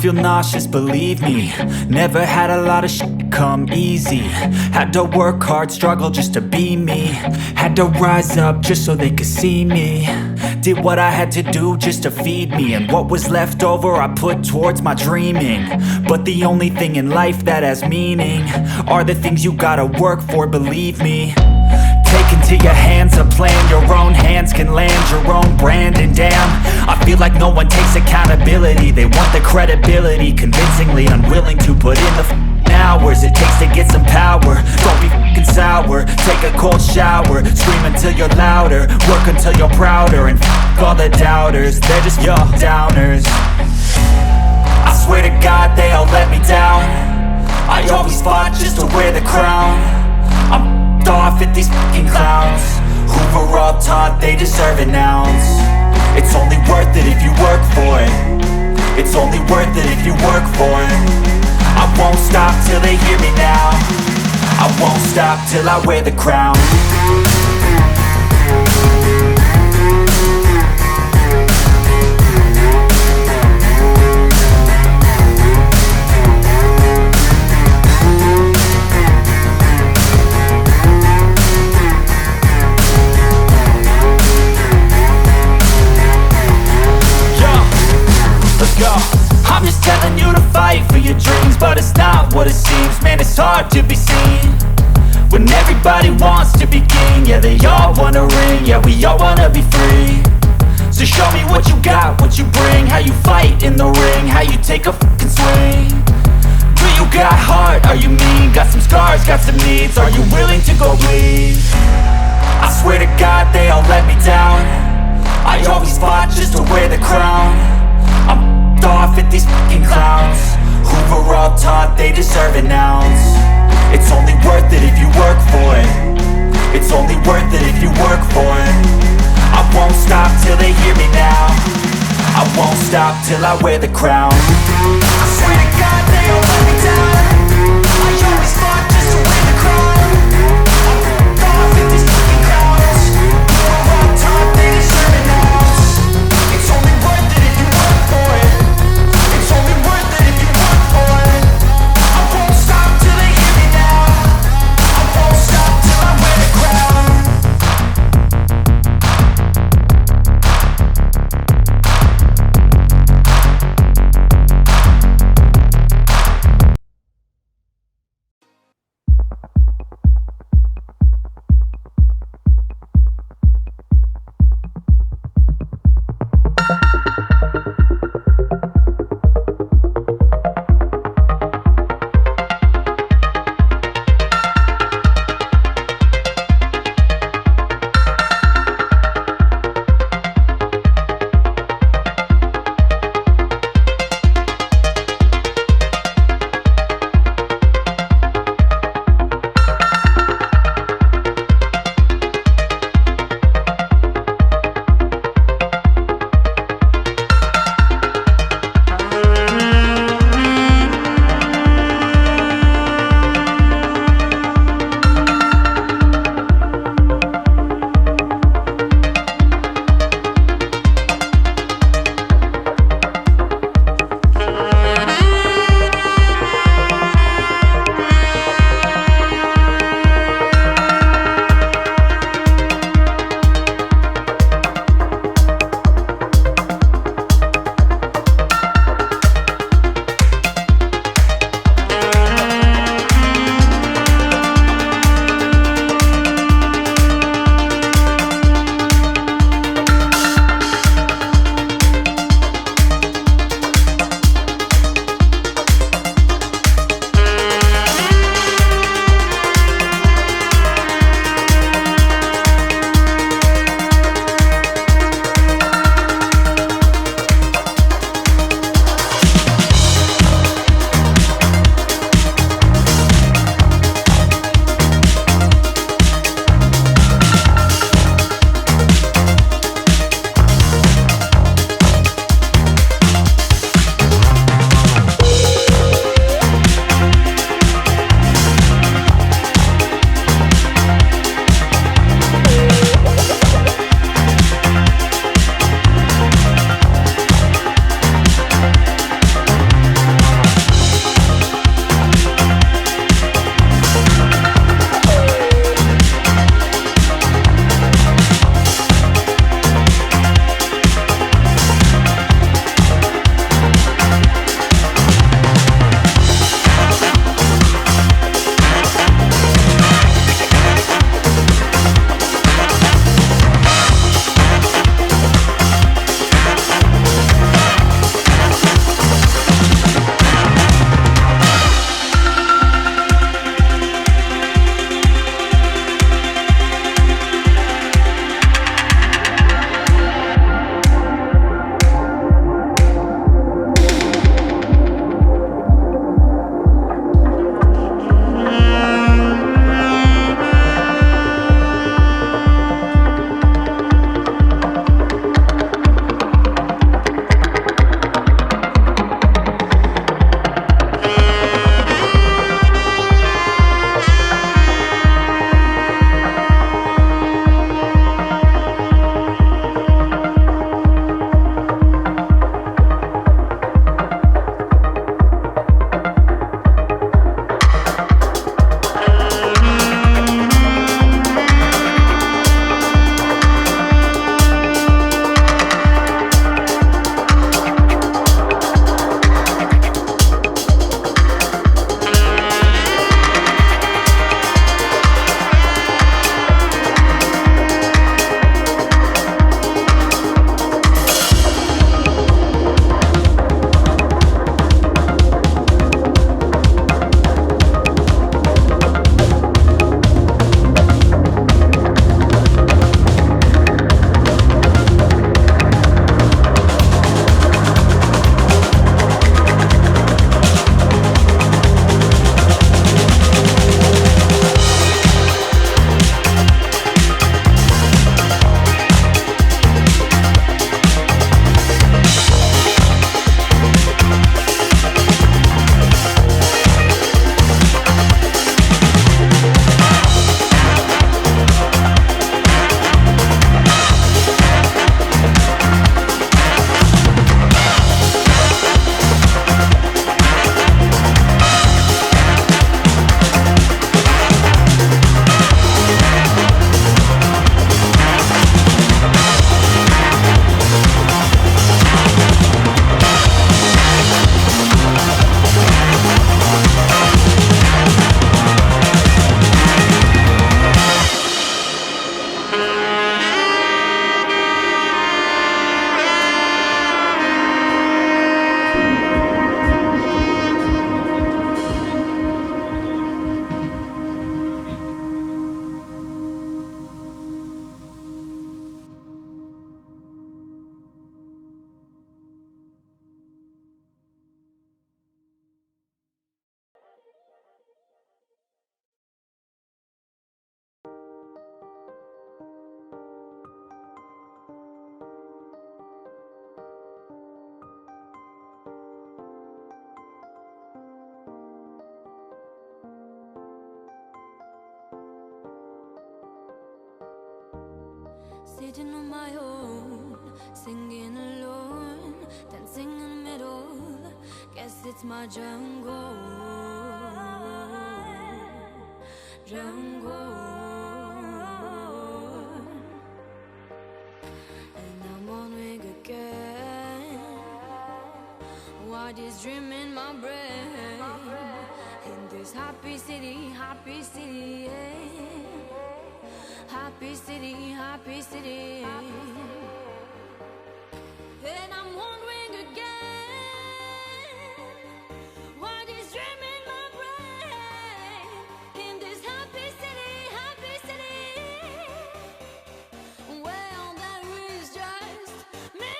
feel nauseous, believe me. Never had a lot of shit come easy. Had to work hard, struggle just to be me. Had to rise up just so they could see me. Did what I had to do just to feed me. And what was left over I put towards my dreaming. But the only thing in life that has meaning are the things you gotta work for, believe me. Take into your hands a plan. Your own hands can land your own brand. And damn, I feel like no one takes accountability. They want the credibility, convincingly unwilling to put in the hours it takes to get some power. Don't be f***ing sour, take a cold shower. Scream until you're louder, work until you're prouder. And f*** all the doubters, they're just your downers. I swear to God they all let me down. I always fought just to wear the crown. I'm off at these fucking clowns who were all taught they deserve an ounce. It's only worth it if you work for it. It's only worth it if you work for it. I won't stop till they hear me now. I won't stop till I wear the crown. I'm just telling you to fight for your dreams, but it's not what it seems. Man, it's hard to be seen when everybody wants to be king. Yeah, they all wanna ring, yeah, we all wanna be free. So show me what you got, what you bring, how you fight in the ring, how you take a fucking swing. Do you got heart, are you mean? Got some scars, got some needs, are you willing to go bleed? I swear to God they all let me down. I always fought just to wear the crown. I'm off at these fucking clowns who were all taught they deserve an ounce. It's only worth it if you work for it. It's only worth it if you work for it. I won't stop till they hear me now. I won't stop till I wear the crown. I swear to God they all let me down. I always fought just to wear the crown. I'm off at these fucking clowns who were all taught they deserve an ounce. It's only worth it if you work for it. It's only worth it if you work for it. I won't stop till they hear me now. I won't stop till I wear the crown. Sitting on my own, singing alone, dancing in the middle. Guess it's my jungle, jungle. And I'm wondering again, what is dream in my brain? In this happy city, yeah. Happy city. And I'm wondering again, what is dreaming my brain? In this happy city, well, there is just me.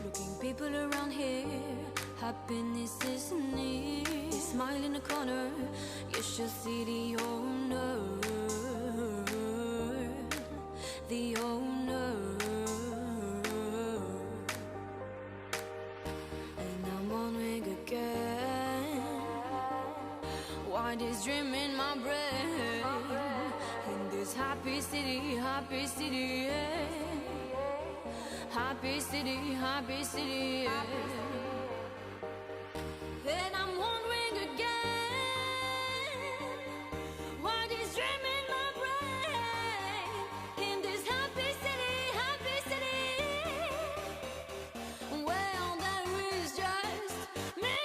Looking people around here, happiness is near. Smile in the corner, you should see the owner, the owner. And I'm wondering again, what is dream in my brain? In this happy city, yeah. Happy city, yeah. And I'm wondering again, what is dreaming my brain? In this happy city, well, there is just me.